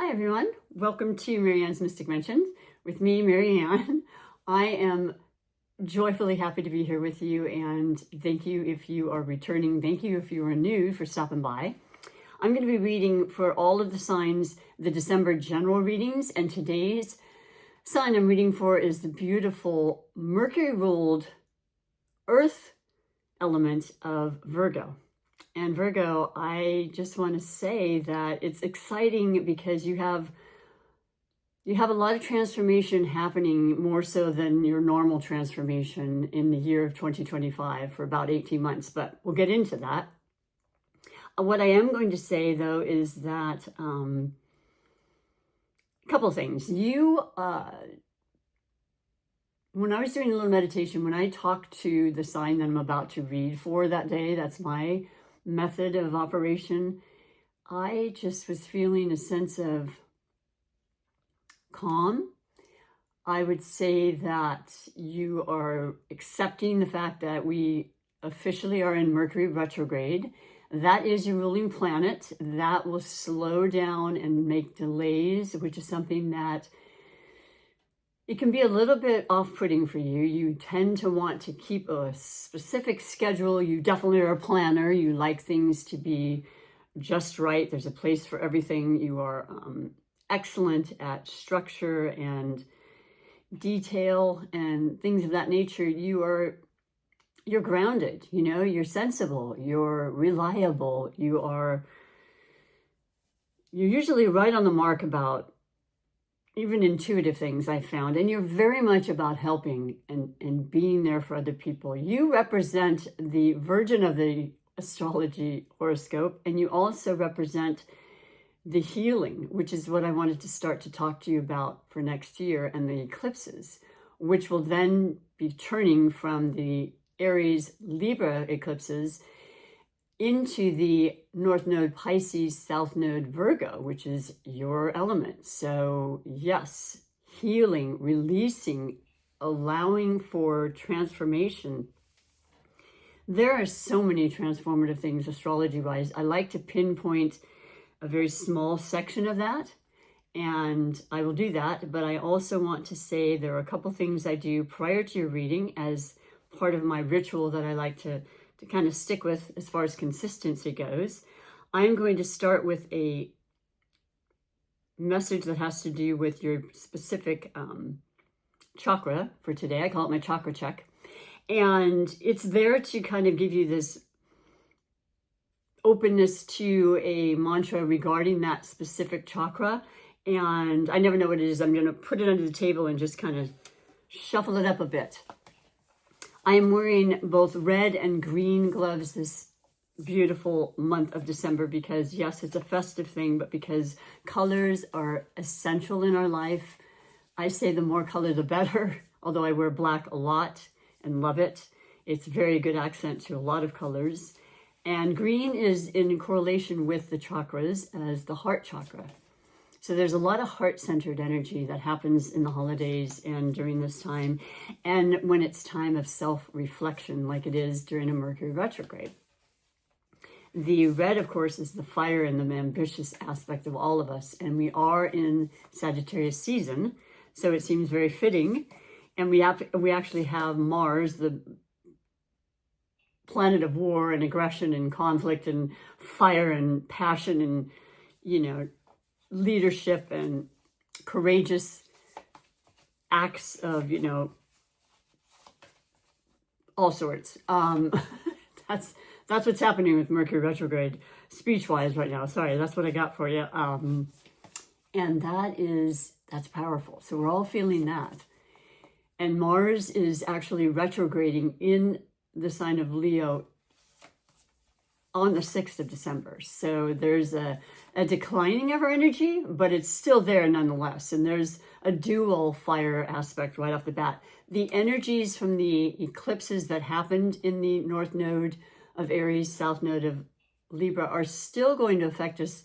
Hi everyone, welcome to Marianne's Mystic Mentions with me, Marianne. I am joyfully happy to be here with you, and thank you if you are returning. Thank you if you are new for stopping by. I'm going to be reading for all of the signs, the December general readings, and today's sign I'm reading for is the beautiful Mercury-ruled Earth element of Virgo. And Virgo, I just want to say that it's exciting because you have a lot of transformation happening, more so than your normal transformation in the year of 2025 for about 18 months, but we'll get into that. What I am going to say though is that a couple of things. When I was doing a little meditation, when I talked to the sign that I'm about to read for that day, that's my method of operation, I just was feeling a sense of calm. I would say that you are accepting the fact that we officially are in Mercury retrograde. That is your ruling planet. That will slow down and make delays, which is something that it can be a little bit off-putting for you. You tend to want to keep a specific schedule. You definitely are a planner. You like things to be just right. There's a place for everything. You are excellent at structure and detail and things of that nature. You're grounded, you're sensible, you're reliable, you're usually right on the mark about even intuitive things I found, and you're very much about helping and being there for other people. You represent the Virgin of the astrology horoscope, and you also represent the healing, which is what I wanted to start to talk to you about for next year, and the eclipses, which will then be turning from the Aries Libra eclipses into the North Node Pisces, South Node Virgo, which is your element. So yes, healing, releasing, allowing for transformation. There are so many transformative things astrology-wise. I like to pinpoint a very small section of that, and I will do that. But I also want to say there are a couple things I do prior to your reading as part of my ritual that I like to kind of stick with as far as consistency goes. I'm going to start with a message that has to do with your specific chakra for today. I call it my chakra check. And it's there to kind of give you this openness to a mantra regarding that specific chakra. And I never know what it is. I'm going to put it under the table and just kind of shuffle it up a bit. I am wearing both red and green gloves this beautiful month of December because, yes, it's a festive thing, but because colors are essential in our life. I say the more color, the better, although I wear black a lot and love it. It's a very good accent to a lot of colors. And green is in correlation with the chakras as the heart chakra. So there's a lot of heart-centered energy that happens in the holidays and during this time, and when it's time of self-reflection like it is during a Mercury retrograde. The red, of course, is the fire and the ambitious aspect of all of us, and we are in Sagittarius season, so it seems very fitting. And we actually have Mars, the planet of war and aggression and conflict and fire and passion and, leadership and courageous acts of, all sorts. That's what's happening with Mercury retrograde speech-wise right now. Sorry, that's what I got for you. And that's powerful. So we're all feeling that. And Mars is actually retrograding in the sign of Leo on the 6th of December. So there's a declining of our energy, but it's still there nonetheless. And there's a dual fire aspect right off the bat. The energies from the eclipses that happened in the North Node of Aries, South Node of Libra are still going to affect us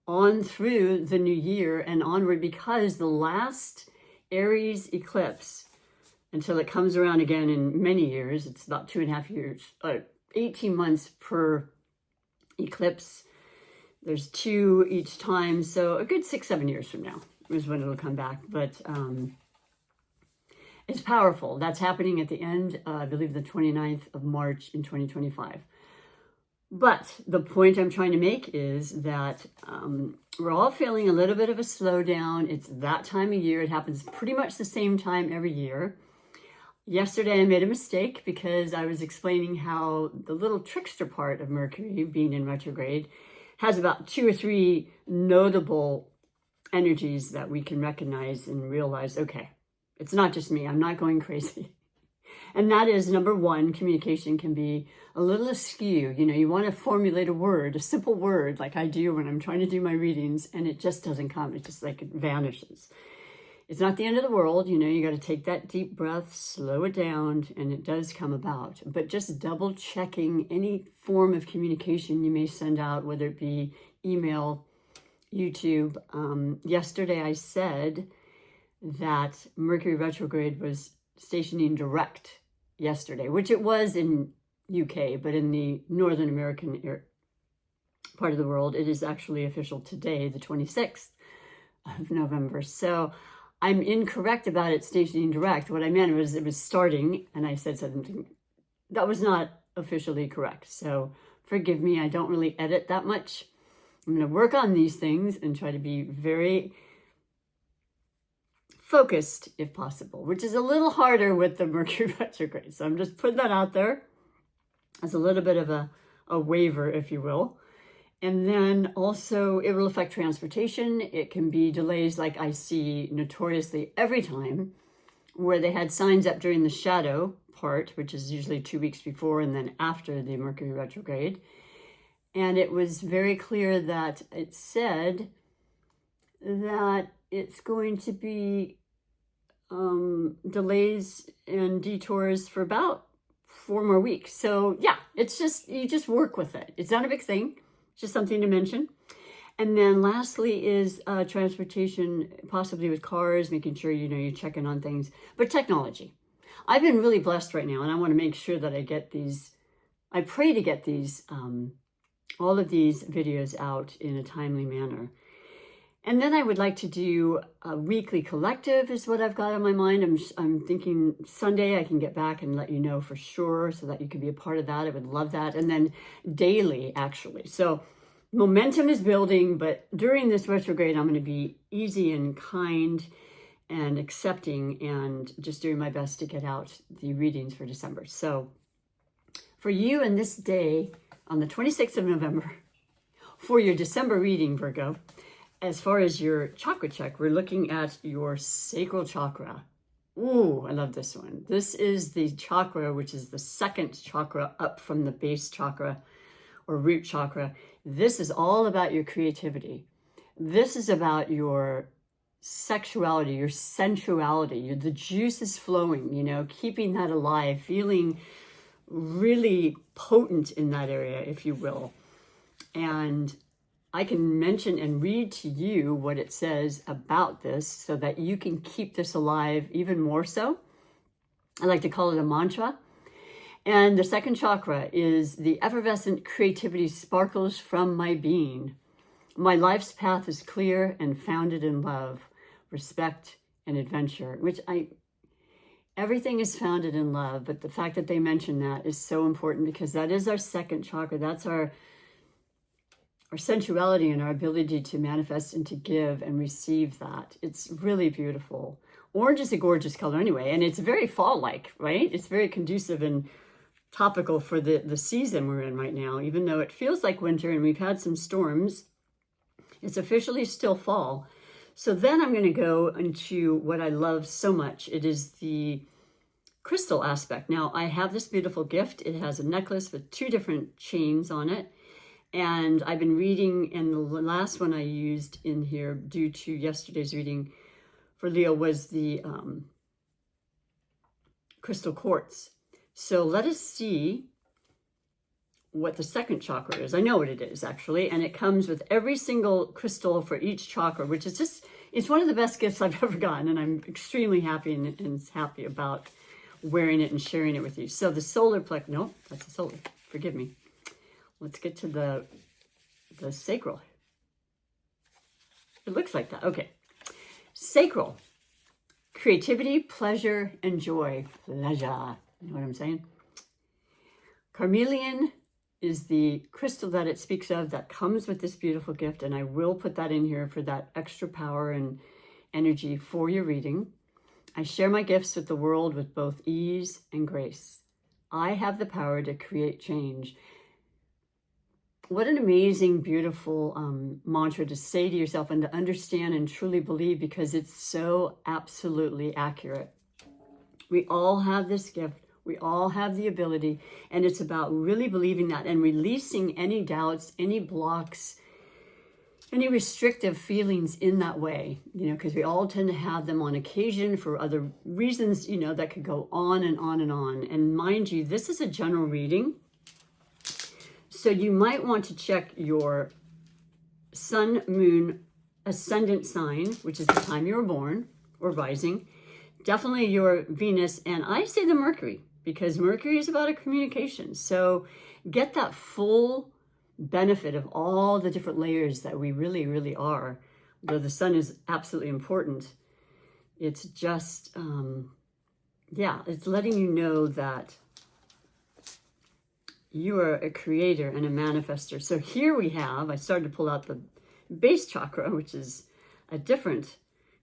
on through the new year and onward, because the last Aries eclipse, until it comes around again in many years, it's about 2.5 years, 18 months per eclipse There's 2 each time, so a good 6-7 years from now is when it'll come back. But it's powerful. That's happening at the end, I believe the 29th of March in 2025. But the point I'm trying to make is that we're all feeling a little bit of a slowdown. It's that time of year. It happens pretty much the same time every year. Yesterday I made a mistake because I was explaining how the little trickster part of Mercury being in retrograde has about 2 or 3 notable energies that we can recognize and realize, okay, it's not just me. I'm not going crazy. And that is, number one, communication can be a little askew. You know, you want to formulate a word, a simple word, like I do when I'm trying to do my readings, and it just doesn't come. It's just like it vanishes. It's not the end of the world. You know, you got to take that deep breath, slow it down, and it does come about. But just double checking any form of communication you may send out, whether it be email, YouTube. Yesterday I said that Mercury retrograde was stationing direct yesterday, which it was in UK, but in the Northern American part of the world, it is actually official today, the 26th of November. So I'm incorrect about it stationing direct. What I meant was it was starting, and I said something that was not officially correct. So forgive me, I don't really edit that much. I'm going to work on these things and try to be very focused if possible, which is a little harder with the Mercury retrograde. So I'm just putting that out there as a little bit of a waiver, if you will. And then also it will affect transportation. It can be delays like I see notoriously every time where they had signs up during the shadow part, which is usually 2 weeks before and then after the Mercury retrograde. And it was very clear that it said that it's going to be delays and detours for about 4 more weeks. So yeah, it's just, you just work with it. It's not a big thing, it's just something to mention. And then lastly is transportation, possibly with cars, making sure, you know, you're checking on things, but technology. I've been really blessed right now, and I want to make sure that I get these, I pray to get these, all of these videos out in a timely manner. And then I would like to do a weekly collective is what I've got on my mind. I'm thinking Sunday I can get back and let you know for sure so that you can be a part of that. I would love that. And then daily, actually. So momentum is building, but during this retrograde, I'm going to be easy and kind and accepting and just doing my best to get out the readings for December. So for you in this day on the 26th of November, for your December reading, Virgo, as far as your chakra check, we're looking at your sacral chakra. Ooh, I love this one. This is the chakra, which is the second chakra up from the base chakra or root chakra. This is all about your creativity. This is about your sexuality, your sensuality, the juices flowing, you know, keeping that alive, feeling really potent in that area, if you will. And I can mention and read to you what it says about this so that you can keep this alive even more so. I like to call it a mantra. And the second chakra is the effervescent creativity sparkles from my being. My life's path is clear and founded in love, respect, and adventure, which everything is founded in love. But the fact that they mention that is so important because that is our second chakra. That's our sensuality and our ability to manifest and to give and receive that. It's really beautiful. Orange is a gorgeous color anyway, and it's very fall-like, right? It's very conducive and topical for the season we're in right now. Even though it feels like winter and we've had some storms, it's officially still fall. So then I'm going to go into what I love so much. It is the crystal aspect. Now, I have this beautiful gift. It has a necklace with 2 different chains on it. And I've been reading, and the last one I used in here due to yesterday's reading for Leo was the crystal quartz. So let us see what the second chakra is. I know what it is, actually, and it comes with every single crystal for each chakra, which is just, it's one of the best gifts I've ever gotten, and I'm extremely happy and happy about wearing it and sharing it with you. So the solar plexus, no, that's the solar, forgive me. Let's get to the sacral It looks like that. Okay. Sacral. Creativity, pleasure, and joy. Pleasure. You know what I'm saying? Carnelian is the crystal that it speaks of that comes with this beautiful gift. And I will put that in here for that extra power and energy for your reading. I share my gifts with the world with both ease and grace. I have the power to create change. What an amazing, beautiful mantra to say to yourself and to understand and truly believe, because it's so absolutely accurate. We all have this gift. We all have the ability, and it's about really believing that and releasing any doubts, any blocks, any restrictive feelings in that way, because we all tend to have them on occasion for other reasons, that could go on and on and on. And mind you, this is a general reading. So you might want to check your sun, moon, ascendant sign, which is the time you were born or rising. Definitely your Venus, and I say the Mercury, because Mercury is about a communication. So get that full benefit of all the different layers that we really, really are. Though the sun is absolutely important, it's just, it's letting you know that you are a creator and a manifester. So here we have, I started to pull out the base chakra, which is a different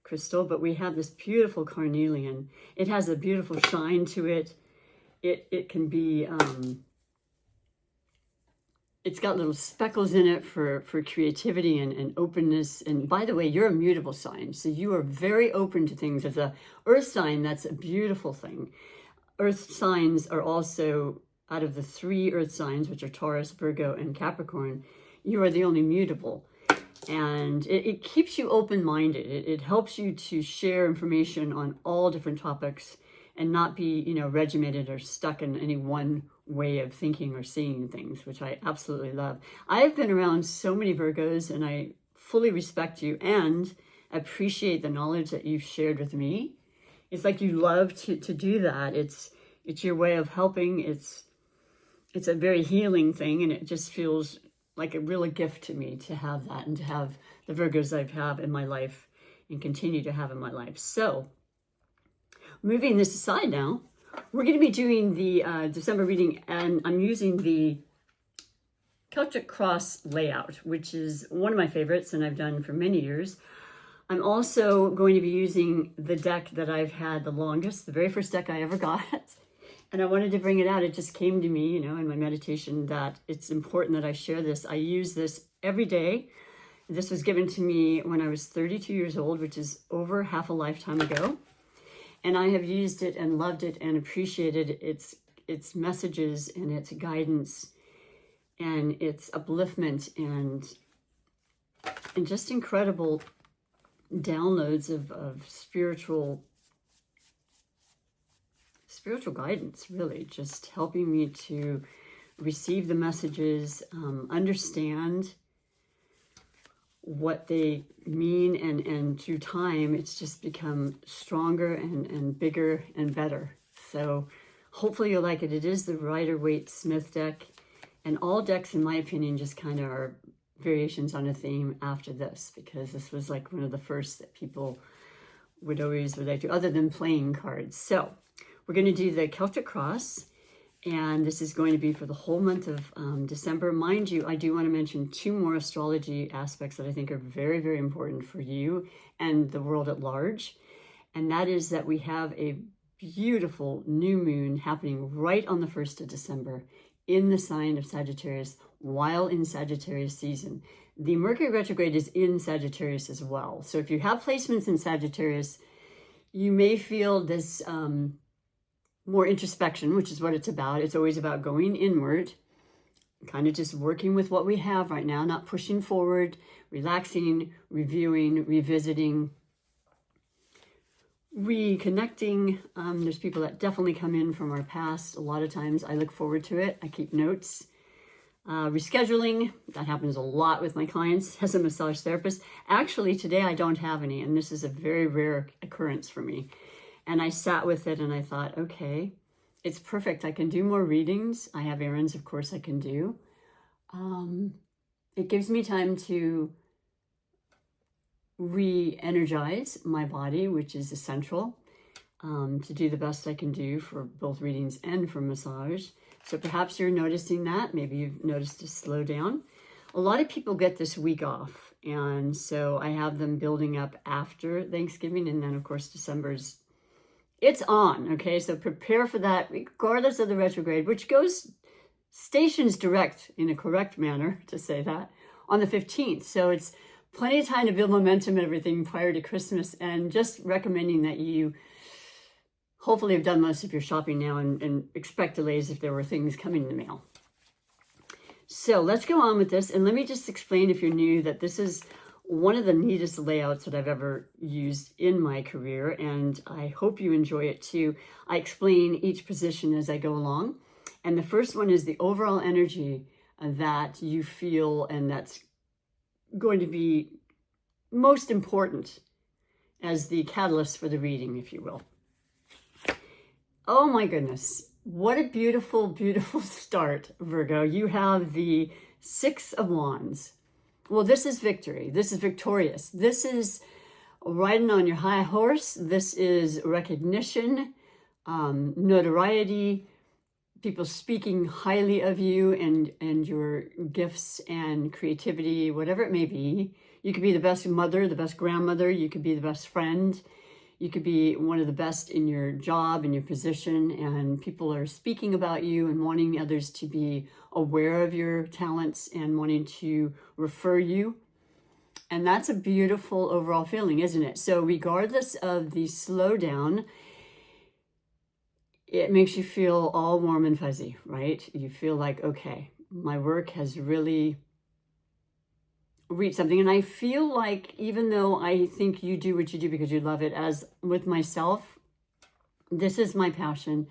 crystal, but we have this beautiful carnelian. It has a beautiful shine to it. It can be, it's got little speckles in it for creativity and openness. And by the way, you're a mutable sign, so you are very open to things. As a earth sign, that's a beautiful thing. Earth signs are also, out of the 3 earth signs, which are Taurus, Virgo, and Capricorn, you are the only mutable. And it keeps you open-minded. It helps you to share information on all different topics and not be, regimented or stuck in any one way of thinking or seeing things, which I absolutely love. I've been around so many Virgos, and I fully respect you and appreciate the knowledge that you've shared with me. It's like you love to do that. It's your way of helping. It's a very healing thing, and it just feels like a real gift to me to have that and to have the Virgos I've had in my life and continue to have in my life. So moving this aside now, we're going to be doing the December reading, and I'm using the Celtic Cross layout, which is one of my favorites and I've done for many years. I'm also going to be using the deck that I've had the longest, the very first deck I ever got. And I wanted to bring it out. It just came to me, in my meditation, that it's important that I share this. I use this every day. This was given to me when I was 32 years old, which is over half a lifetime ago. And I have used it and loved it and appreciated its messages and its guidance and its upliftment and just incredible downloads of spiritual guidance, really, just helping me to receive the messages, understand what they mean, and through time, it's just become stronger and bigger and better. So hopefully you'll like it. It is the Rider-Waite-Smith deck, and all decks, in my opinion, just kind of are variations on a theme after this, because this was like one of the first that people would always relate to, other than playing cards. So we're going to do the Celtic Cross, and this is going to be for the whole month of December. Mind you, I do want to mention 2 more astrology aspects that I think are very, very important for you and the world at large. And that is that we have a beautiful new moon happening right on the 1st of December in the sign of Sagittarius, while in Sagittarius season. The Mercury retrograde is in Sagittarius as well. So if you have placements in Sagittarius, you may feel this more introspection, which is what it's about. It's always about going inward, kind of just working with what we have right now, not pushing forward, relaxing, reviewing, revisiting, reconnecting. There's people that definitely come in from our past. A lot of times I look forward to it. I keep notes. Rescheduling, that happens a lot with my clients as a massage therapist. Actually, today I don't have any, and this is a very rare occurrence for me. And I sat with it and I thought, okay, it's perfect. I can do more readings. I have errands, of course, I can do. It gives me time to re-energize my body, which is essential to do the best I can do for both readings and for massage. So perhaps you're noticing that. Maybe you've noticed a slowdown. A lot of people get this week off, and so I have them building up after Thanksgiving, and then of course December's it's on, okay? So prepare for that, regardless of the retrograde, which goes stations direct in a correct manner, to say that, on the 15th. So it's plenty of time to build momentum and everything prior to Christmas, and just recommending that you hopefully have done most of your shopping now and expect delays if there were things coming in the mail. So let's go on with this. And let me just explain, if you're new, that this is one of the neatest layouts that I've ever used in my career. And I hope you enjoy it too. I explain each position as I go along. And the first one is the overall energy that you feel, and that's going to be most important as the catalyst for the reading, if you will. Oh my goodness. What a beautiful, beautiful start, Virgo. You have the Six of Wands. Well, this is victory. This is victorious. This is riding on your high horse. This is recognition, notoriety, people speaking highly of you and your gifts and creativity, whatever it may be. You could be the best mother, the best grandmother. You could be the best friend. You could be one of the best in your job, in your position, and people are speaking about you and wanting others to be aware of your talents and wanting to refer you. And that's a beautiful overall feeling, isn't it? So regardless of the slowdown, it makes you feel all warm and fuzzy, right? You feel like, okay, my work has really reach something. And I feel like, even though I think you do what you do because you love it, as with myself, this is my passion.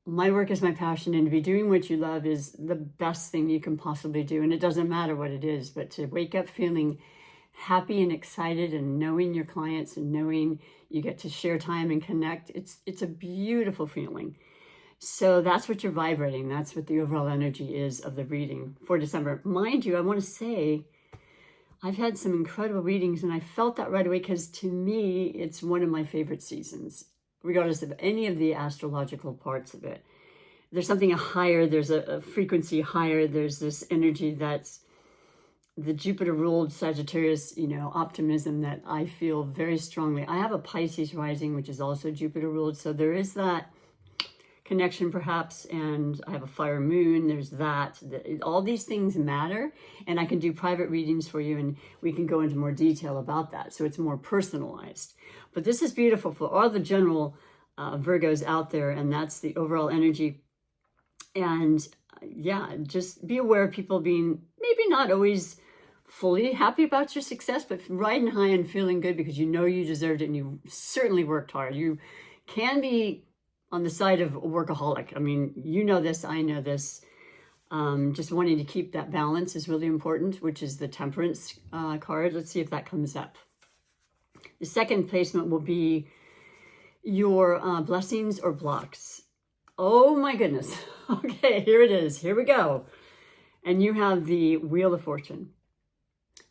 My work is my passion, and to be doing what you love is the best thing you can possibly do. And it doesn't matter what it is, but to wake up feeling happy and excited and knowing your clients and knowing you get to share time and connect, it's a beautiful feeling. So that's what you're vibrating. That's what the overall energy is of the reading for December. Mind you, I want to say, I've had some incredible readings, and I felt that right away, because to me, it's one of my favorite seasons, regardless of any of the astrological parts of it. There's something higher, there's a frequency higher, there's this energy that's the Jupiter-ruled Sagittarius, optimism that I feel very strongly. I have a Pisces rising, which is also Jupiter-ruled, so there is that connection perhaps, and I have a fire moon. There's that. All these things matter, and I can do private readings for you, and we can go into more detail about that, so it's more personalized. But this is beautiful for all the general Virgos out there, and that's the overall energy. And yeah, just be aware of people being maybe not always fully happy about your success, but riding high and feeling good because you know you deserved it and you certainly worked hard. You can be on the side of a workaholic. I mean, you know this, I know this. Just wanting to keep that balance is really important, which is the Temperance card. Let's see if that comes up. The second placement will be your blessings or blocks. Oh my goodness. Okay, here it is. Here we go. And you have the Wheel of Fortune.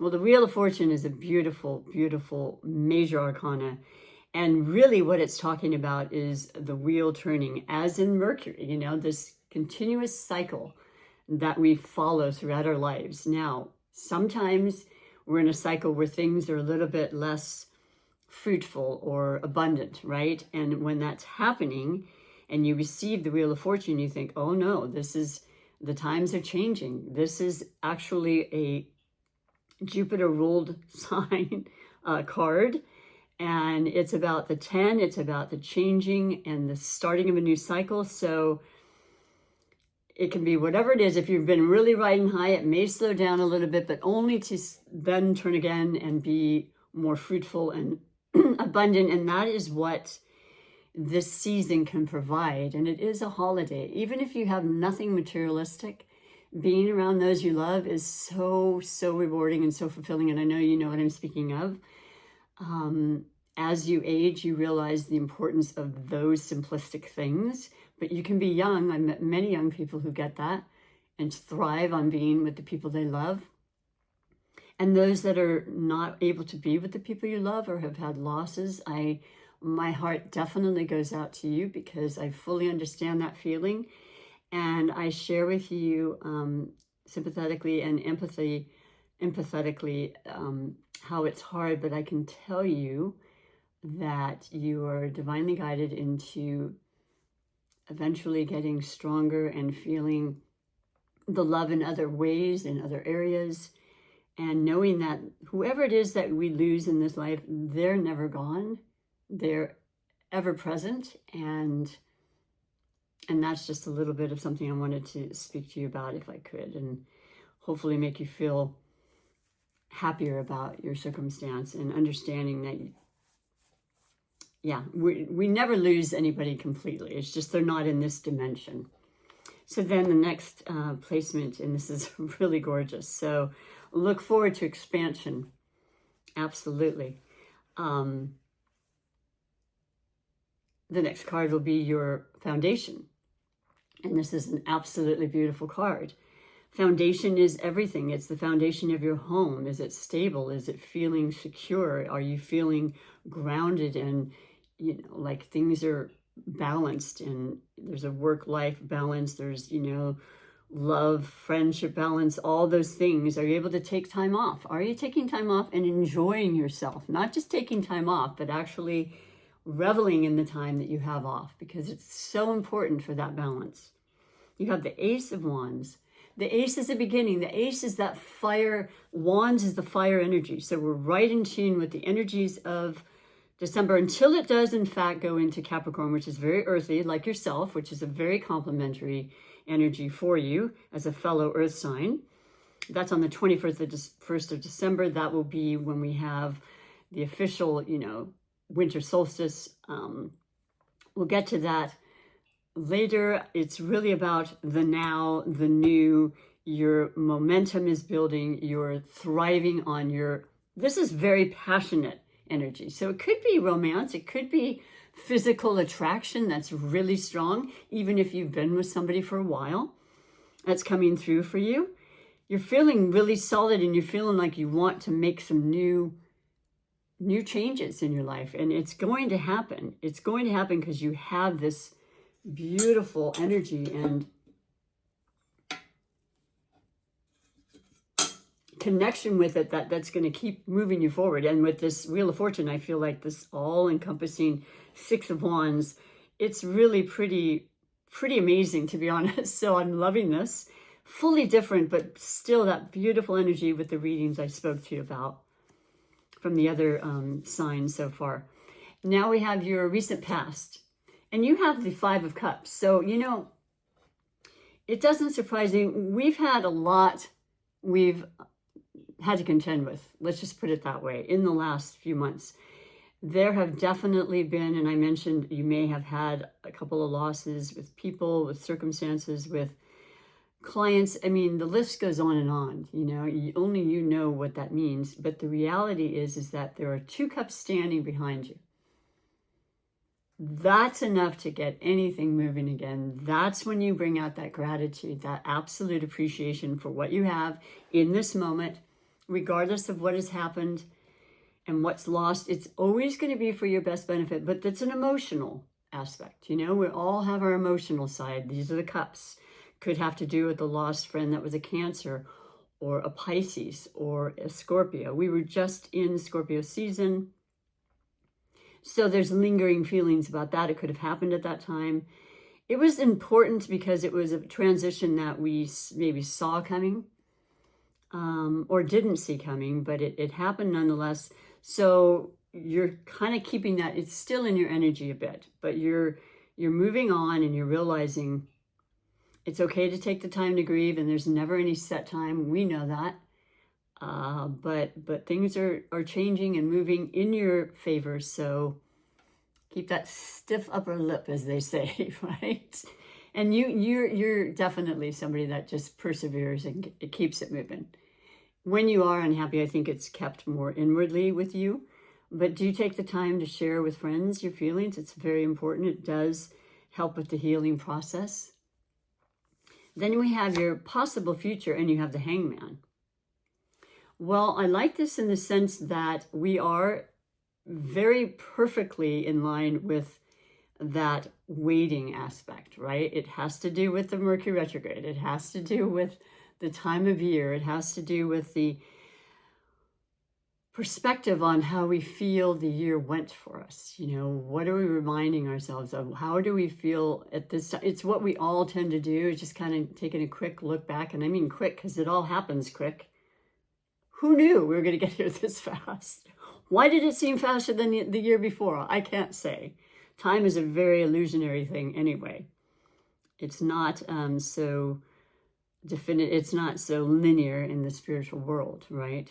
Well, the Wheel of Fortune is a beautiful, beautiful major arcana. And really what it's talking about is the wheel turning, as in Mercury, this continuous cycle that we follow throughout our lives. Now, sometimes we're in a cycle where things are a little bit less fruitful or abundant, right? And when that's happening and you receive the Wheel of Fortune, you think, oh no, the times are changing. This is actually a Jupiter-ruled sign card. And it's about the 10, it's about the changing and the starting of a new cycle. So it can be whatever it is. If you've been really riding high, it may slow down a little bit, but only to then turn again and be more fruitful and abundant. And that is what this season can provide. And it is a holiday. Even if you have nothing materialistic, being around those you love is so, so rewarding and so fulfilling. And I know you know what I'm speaking of. As you age, you realize the importance of those simplistic things, but you can be young. I met many young people who get that and thrive on being with the people they love. And those that are not able to be with the people you love or have had losses, my heart definitely goes out to you, because I fully understand that feeling. And I share with you sympathetically and empathetically how it's hard, but I can tell you that you are divinely guided into eventually getting stronger and feeling the love in other ways, in other areas, and knowing that whoever it is that we lose in this life, they're never gone. They're ever present. And that's just a little bit of something I wanted to speak to you about, if I could, and hopefully make you feel happier about your circumstance and understanding that, yeah, we never lose anybody completely. It's just they're not in this dimension. So then the next placement, and this is really gorgeous. So look forward to expansion. Absolutely. The next card will be your foundation. And this is an absolutely beautiful card. Foundation is everything. It's the foundation of your home. Is it stable? Is it feeling secure? Are you feeling grounded and, like things are balanced, and there's a work-life balance, there's, love, friendship balance, all those things. Are you able to take time off? Are you taking time off and enjoying yourself? Not just taking time off, but actually reveling in the time that you have off, because it's so important for that balance. You have the Ace of Wands. The Ace is the beginning. The Ace is that fire. Wands is the fire energy. So we're right in tune with the energies of December, until it does in fact go into Capricorn, which is very earthy, like yourself, which is a very complementary energy for you as a fellow earth sign. That's on the 21st of December. That will be when we have the official, winter solstice. We'll get to that later. It's really about the now, the new. Your momentum is building. You're thriving on this is very passionate energy. So it could be romance. It could be physical attraction that's really strong. Even if you've been with somebody for a while, that's coming through for you. You're feeling really solid, and you're feeling like you want to make some new changes in your life. And it's going to happen. It's going to happen because you have this beautiful energy and connection with it that's going to keep moving you forward. And with this Wheel of Fortune, I feel like this all-encompassing Six of Wands, it's really pretty amazing, to be honest. So I'm loving this. Fully different, but still that beautiful energy with the readings I spoke to you about from the other signs so far. Now we have your recent past, and you have the Five of Cups. So, it doesn't surprise me. We've had a lot we've had to contend with, let's just put it that way, in the last few months. There have definitely been, and I mentioned you may have had a couple of losses with people, with circumstances, with clients. I mean, the list goes on and on, only you know what that means. But the reality is that there are two cups standing behind you. That's enough to get anything moving again. That's when you bring out that gratitude, that absolute appreciation for what you have in this moment, regardless of what has happened and what's lost. It's always going to be for your best benefit, but that's an emotional aspect. We all have our emotional side. These are the cups. Could have to do with a lost friend that was a Cancer, or a Pisces, or a Scorpio. We were just in Scorpio season, so there's lingering feelings about that. It could have happened at that time. It was important because it was a transition that we maybe saw coming, or didn't see coming, but it happened nonetheless. So you're kind of keeping that. It's still in your energy a bit, but you're moving on, and you're realizing it's okay to take the time to grieve, and there's never any set time. We know that. But things are changing and moving in your favor. So keep that stiff upper lip, as they say, right? And you're definitely somebody that just perseveres and it keeps it moving. When you are unhappy, I think it's kept more inwardly with you. But do take the time to share with friends your feelings. It's very important. It does help with the healing process. Then we have your possible future, and you have the Hangman. Well, I like this in the sense that we are very perfectly in line with that waiting aspect, right? It has to do with the Mercury retrograde. It has to do with the time of year. It has to do with the perspective on how we feel the year went for us. You know, what are we reminding ourselves of? How do we feel at this time? It's what we all tend to do, just kind of taking a quick look back. And I mean quick because it all happens quick. Who knew we were going to get here this fast? Why did it seem faster than the year before? I can't say. Time is a very illusionary thing anyway. It's not so definite. It's not so linear in the spiritual world, right?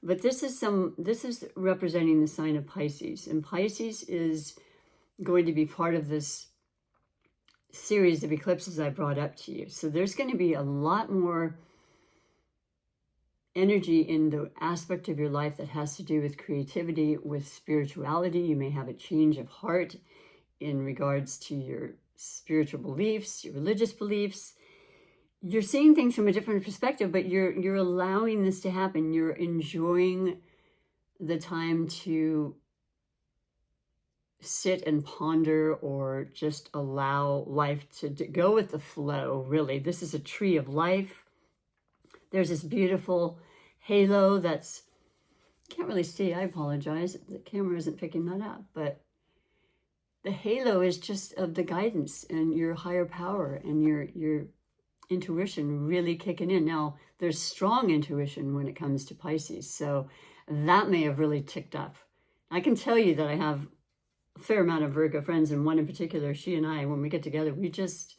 But this is representing the sign of Pisces, and Pisces is going to be part of this series of eclipses I brought up to you. So there's going to be a lot more energy in the aspect of your life that has to do with creativity, with spirituality. You may have a change of heart in regards to your spiritual beliefs, your religious beliefs. You're seeing things from a different perspective, but you're allowing this to happen. You're enjoying the time to sit and ponder, or just allow life to go with the flow, really. This is a tree of life. There's this beautiful halo that's, can't really see, I apologize, the camera isn't picking that up, but the halo is just of the guidance and your higher power and your intuition really kicking in. Now, there's strong intuition when it comes to Pisces, so that may have really ticked up. I can tell you that I have a fair amount of Virgo friends, and one in particular, she and I, when we get together, we just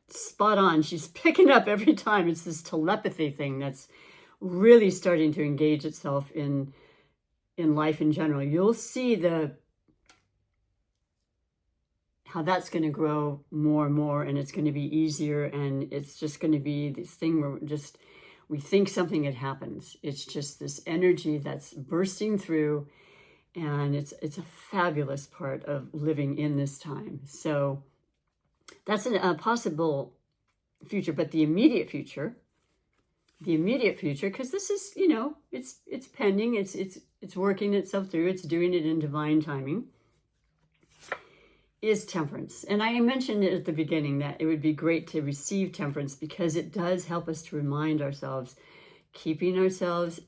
spot on. She's picking up every time. It's this telepathy thing that's really starting to engage itself in life in general. You'll see how that's going to grow more and more, and it's going to be easier, and it's just going to be this thing where we think something, it happens. It's just this energy that's bursting through, and it's a fabulous part of living in this time. So that's a possible future, but the immediate future, because this is, you know, it's pending, it's working itself through, it's doing it in divine timing, is temperance. And I mentioned it at the beginning that it would be great to receive temperance because it does help us to remind ourselves, keeping ourselves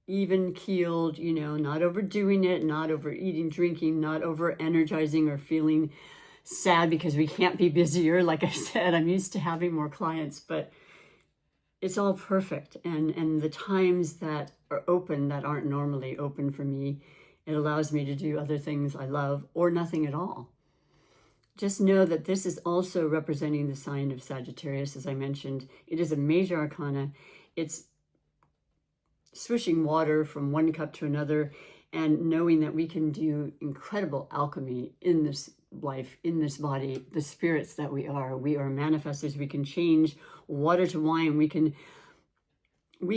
even keeled, you know, not overdoing it, not overeating, drinking, not over energizing or feeling sad because we can't be busier. Like I said, I'm used to having more clients, but it's all perfect. And the times that are open that aren't normally open for me, it allows me to do other things I love or nothing at all. Just know that this is also representing the sign of Sagittarius, as I mentioned. It is a major arcana. It's swishing water from one cup to another and knowing that we can do incredible alchemy in this life, in this body, the spirits that we are. We are manifestors. We can change water to wine. We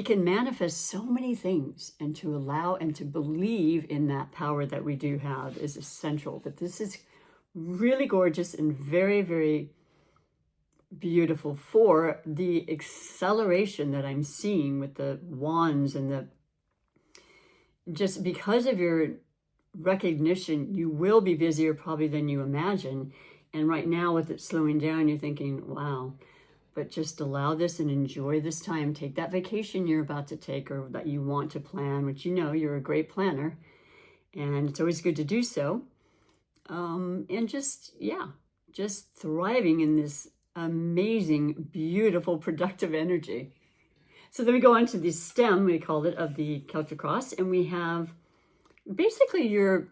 can manifest so many things, and to allow and to believe in that power that we do have is essential. But this is really gorgeous and very, very beautiful for the acceleration that I'm seeing with the wands and just because of your recognition, you will be busier probably than you imagine. And right now with it slowing down, you're thinking, wow, but just allow this and enjoy this time. Take that vacation you're about to take or that you want to plan, which you know you're a great planner, and it's always good to do so. And just thriving in this amazing, beautiful, productive energy. So then we go on to the stem, we called it, of the Celtic Cross, and we have basically your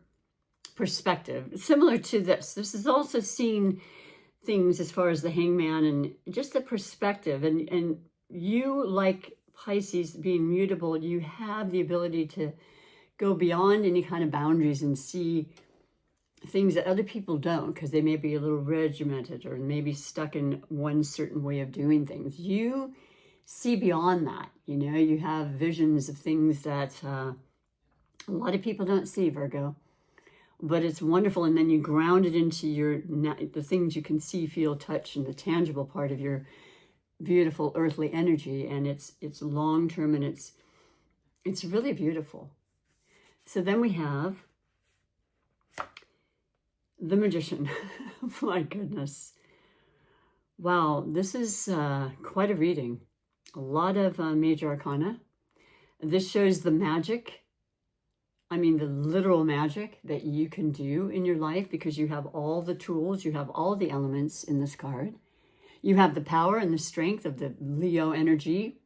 perspective, similar to this. This is also seeing things as far as the hangman and just the perspective. And you, like Pisces, being mutable, you have the ability to go beyond any kind of boundaries and see things that other people don't, because they may be a little regimented or maybe stuck in one certain way of doing things. You see beyond that. You know, you have visions of things that a lot of people don't see, Virgo, but it's wonderful. And then you ground it into the things you can see, feel, touch, and the tangible part of your beautiful earthly energy. And it's long-term, and It's really beautiful. So then we have the Magician. My goodness. Wow, this is quite a reading. A lot of major arcana. This shows the magic. I mean, the literal magic that you can do in your life because you have all the tools, you have all the elements in this card. You have the power and the strength of the Leo energy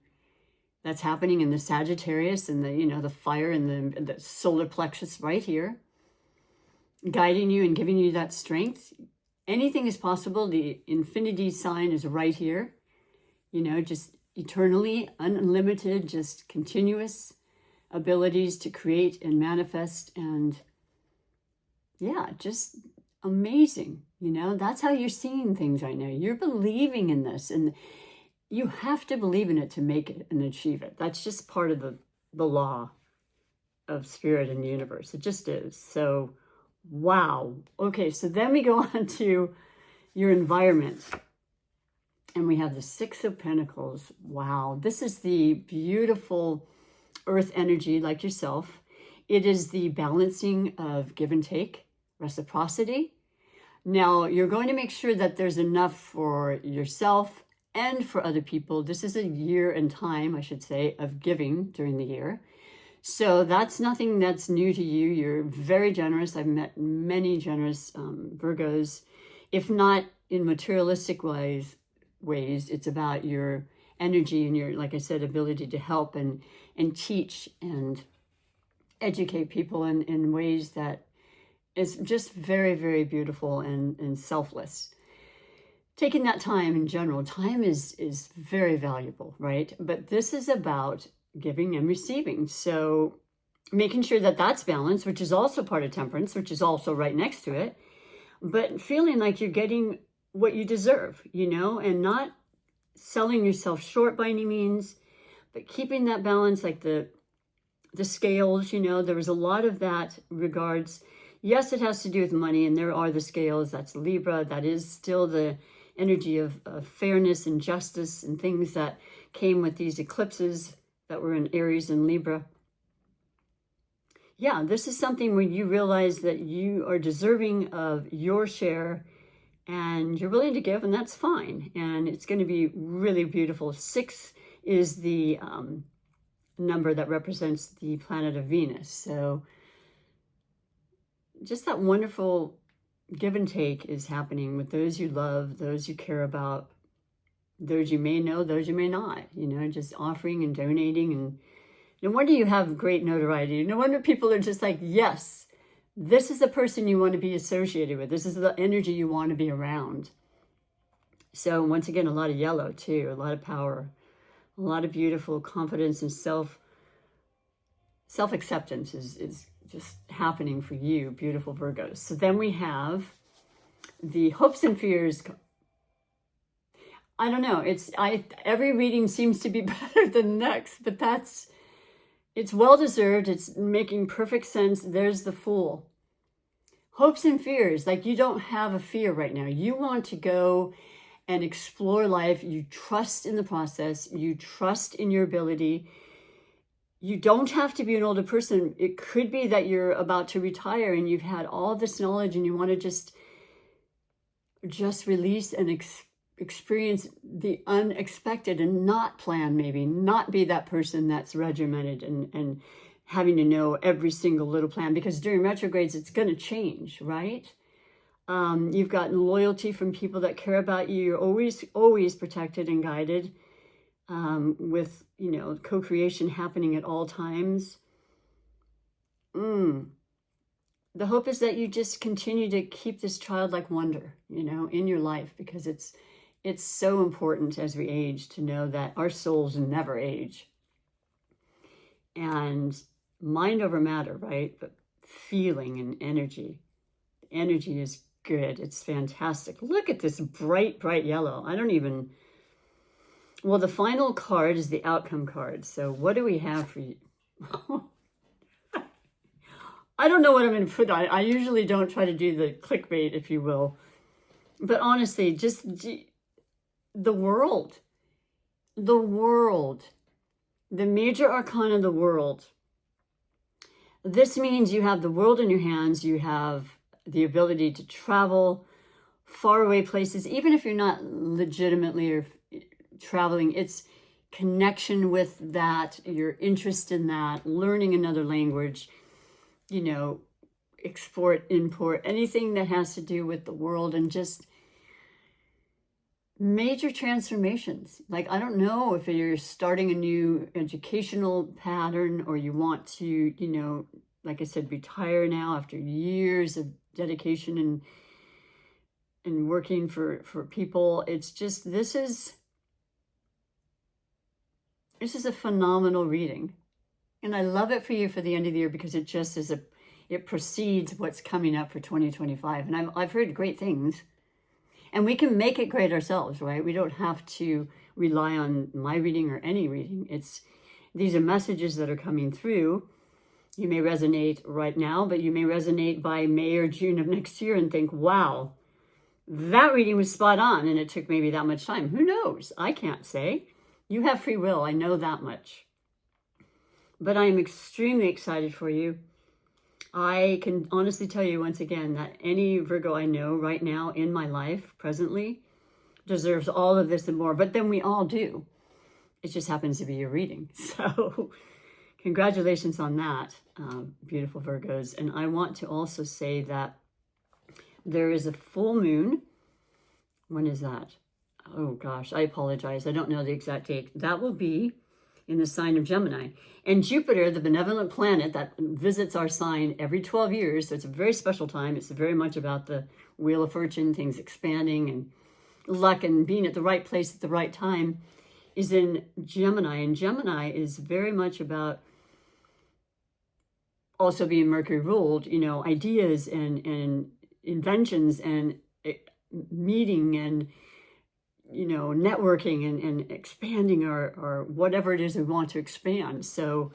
that's happening in the Sagittarius and the, you know, the fire and the solar plexus right here, guiding you and giving you that strength. Anything is possible. The infinity sign is right here, you know, just eternally unlimited, just continuous abilities to create and manifest. And yeah, just amazing. You know, that's how you're seeing things right now. You're believing in this, and you have to believe in it to make it and achieve it. That's just part of the law of spirit and the universe. It just is. So, wow. Okay, so then we go on to your environment. And we have the Six of Pentacles. Wow. This is the beautiful earth energy like yourself. It is the balancing of give and take, reciprocity. Now, you're going to make sure that there's enough for yourself and for other people. This is a year and time, I should say, of giving during the year. So that's nothing that's new to you. You're very generous. I've met many generous Virgos. If not in materialistic ways, it's about your energy and your, like I said, ability to help and teach and educate people in ways that is just very, very beautiful and selfless. Taking that time in general, time is very valuable, right? But this is about giving and receiving. So making sure that that's balanced, which is also part of temperance, which is also right next to it, but feeling like you're getting what you deserve, you know, and not selling yourself short by any means, but keeping that balance, like the scales, you know, there was a lot of that regards. Yes, it has to do with money, and there are the scales. That's Libra. That is still the energy of fairness and justice and things that came with these eclipses that were in Aries and Libra. Yeah, this is something where you realize that you are deserving of your share and you're willing to give, and that's fine. And it's going to be really beautiful. 6 is the number that represents the planet of Venus. So just that wonderful give and take is happening with those you love, those you care about, those you may know, those you may not, you know, just offering and donating. And no wonder you have great notoriety. No wonder people are just like, yes, this is the person you want to be associated with. This is the energy you want to be around. So once again, a lot of yellow too, a lot of power, a lot of beautiful confidence and self-acceptance is just happening for you, beautiful Virgos. So then we have the hopes and fears. I don't know. Every reading seems to be better than the next, but it's well-deserved. It's making perfect sense. There's the Fool. Hopes and fears, like you don't have a fear right now. You want to go and explore life. You trust in the process. You trust in your ability. You don't have to be an older person. It could be that you're about to retire and you've had all this knowledge and you want to just release and experience the unexpected and not plan, maybe not be that person that's regimented and having to know every single little plan, because during retrogrades it's going to change, right? You've gotten loyalty from people that care about you. You're always protected and guided, with, you know, co-creation happening at all times. The hope is that you just continue to keep this childlike wonder, you know, in your life, because it's so important as we age to know that our souls never age. And mind over matter, right? But feeling and energy. Energy is good. It's fantastic. Look at this bright, bright yellow. Well, the final card is the outcome card. So what do we have for you? I don't know what I'm going to put on. I usually don't try to do the clickbait, if you will. But honestly, just the world. the major arcana of the world. This means you have the world in your hands. You have the ability to travel faraway places, even if you're not legitimately or traveling. It's connection with that, your interest in that, learning another language, you know, export, import, anything that has to do with the world, and just major transformations. Like, I don't know if you're starting a new educational pattern, or you want to, you know, like I said, retire now after years of dedication and working for people. It's just, this is a phenomenal reading. And I love it for you for the end of the year, because it just is it precedes what's coming up for 2025. And I've heard great things. And we can make it great ourselves, right? We don't have to rely on my reading or any reading. These are messages that are coming through. You may resonate right now, but you may resonate by May or June of next year and think, wow, that reading was spot on, and it took maybe that much time. Who knows? I can't say. You have free will. I know that much. But I am extremely excited for you. I can honestly tell you once again that any Virgo I know right now in my life presently deserves all of this and more, but then we all do. It just happens to be your reading. So congratulations on that, beautiful Virgos. And I want to also say that there is a full moon. When is that? Oh gosh, I apologize. I don't know the exact date. That will be in the sign of Gemini. And Jupiter, the benevolent planet that visits our sign every 12 years, so it's a very special time. It's very much about the Wheel of Fortune, things expanding and luck and being at the right place at the right time, is in Gemini. And Gemini is very much about also being Mercury ruled, you know, ideas and inventions and meeting and, you know, networking and expanding our whatever it is we want to expand. So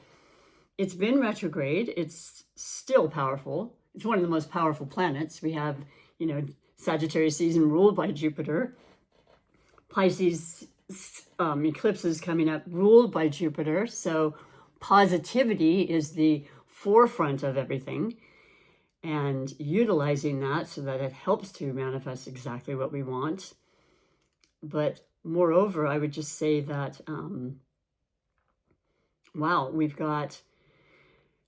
it's been retrograde. It's still powerful. It's one of the most powerful planets. We have, you know, Sagittarius season ruled by Jupiter. Pisces eclipses coming up ruled by Jupiter. So positivity is the forefront of everything, and utilizing that so that it helps to manifest exactly what we want. But moreover, I would just say that, wow, we've got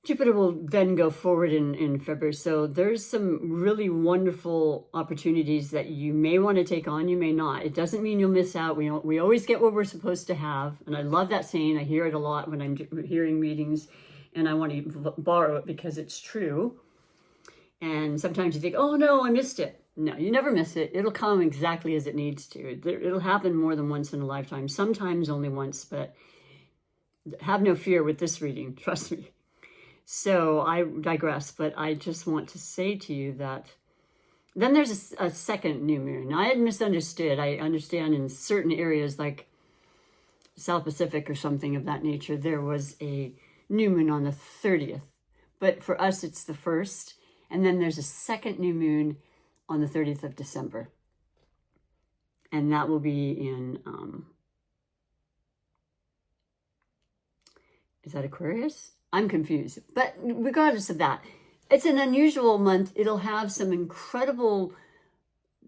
Jupiter will then go forward in February. So there's some really wonderful opportunities that you may want to take on, you may not. It doesn't mean you'll miss out. We always get what we're supposed to have. And I love that saying. I hear it a lot when I'm hearing readings, and I want to borrow it because it's true. And sometimes you think, oh no, I missed it. No, you never miss it. It'll come exactly as it needs to. It'll happen more than once in a lifetime, sometimes only once, but have no fear with this reading, trust me. So I digress, but I just want to say to you that then there's a second new moon. I had misunderstood. I understand in certain areas like South Pacific or something of that nature, there was a new moon on the 30th. But for us, it's the 1st. And then there's a second new moon on the 30th of December. And that will be in, is that Aquarius? I'm confused. But regardless of that, it's an unusual month. It'll have some incredible,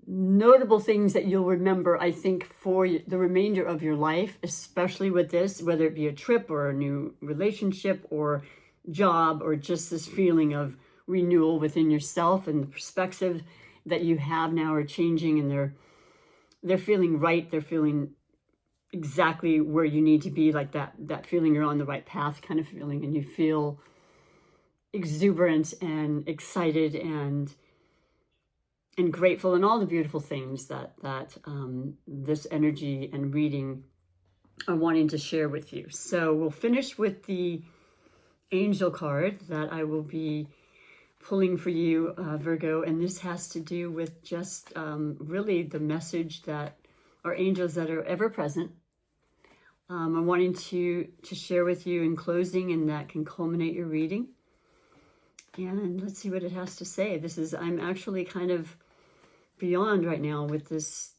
notable things that you'll remember, I think, for the remainder of your life, especially with this, whether it be a trip or a new relationship or job, or just this feeling of renewal within yourself, and the perspective that you have now are changing, and they're feeling right. They're feeling exactly where you need to be, like that feeling you're on the right path kind of feeling, and you feel exuberant and excited and grateful, and all the beautiful things that this energy and reading are wanting to share with you. So we'll finish with the angel card that I will be pulling for you, Virgo, and this has to do with just really the message that our angels that are ever present are wanting to share with you in closing, and that can culminate your reading. And let's see what it has to say. I'm actually kind of beyond right now with this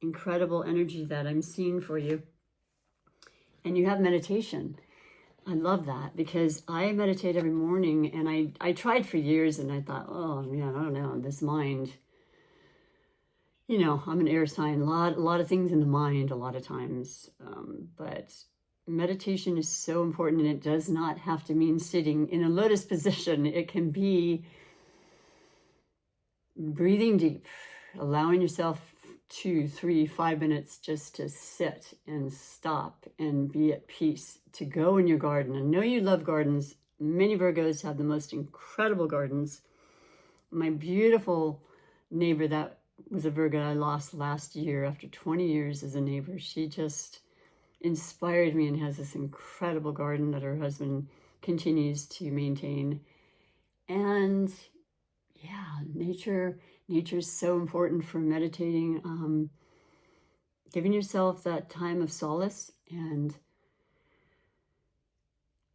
incredible energy that I'm seeing for you. And you have meditation. I love that because I meditate every morning, and I tried for years, and I thought, oh man, I don't know, this mind, I'm an air sign, a lot of things in the mind a lot of times. But meditation is so important, and it does not have to mean sitting in a lotus position. It can be breathing deep, allowing yourself 2, 3, 5 minutes just to sit and stop and be at peace, to go in your garden. I know you love gardens. Many Virgos have the most incredible gardens. My beautiful neighbor that was a Virgo I lost last year after 20 years as a neighbor, she just inspired me and has this incredible garden that her husband continues to maintain. And yeah, nature is so important for meditating, giving yourself that time of solace. And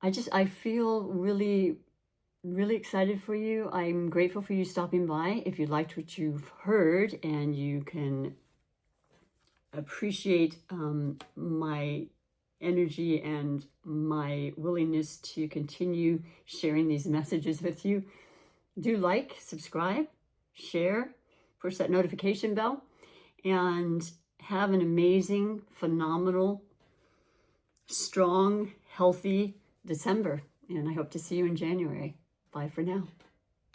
I feel really, really excited for you. I'm grateful for you stopping by. If you liked what you've heard and you can appreciate my energy and my willingness to continue sharing these messages with you, do like, subscribe, share, push that notification bell, and have an amazing, phenomenal, strong, healthy December. And I hope to see you in January. Bye for now.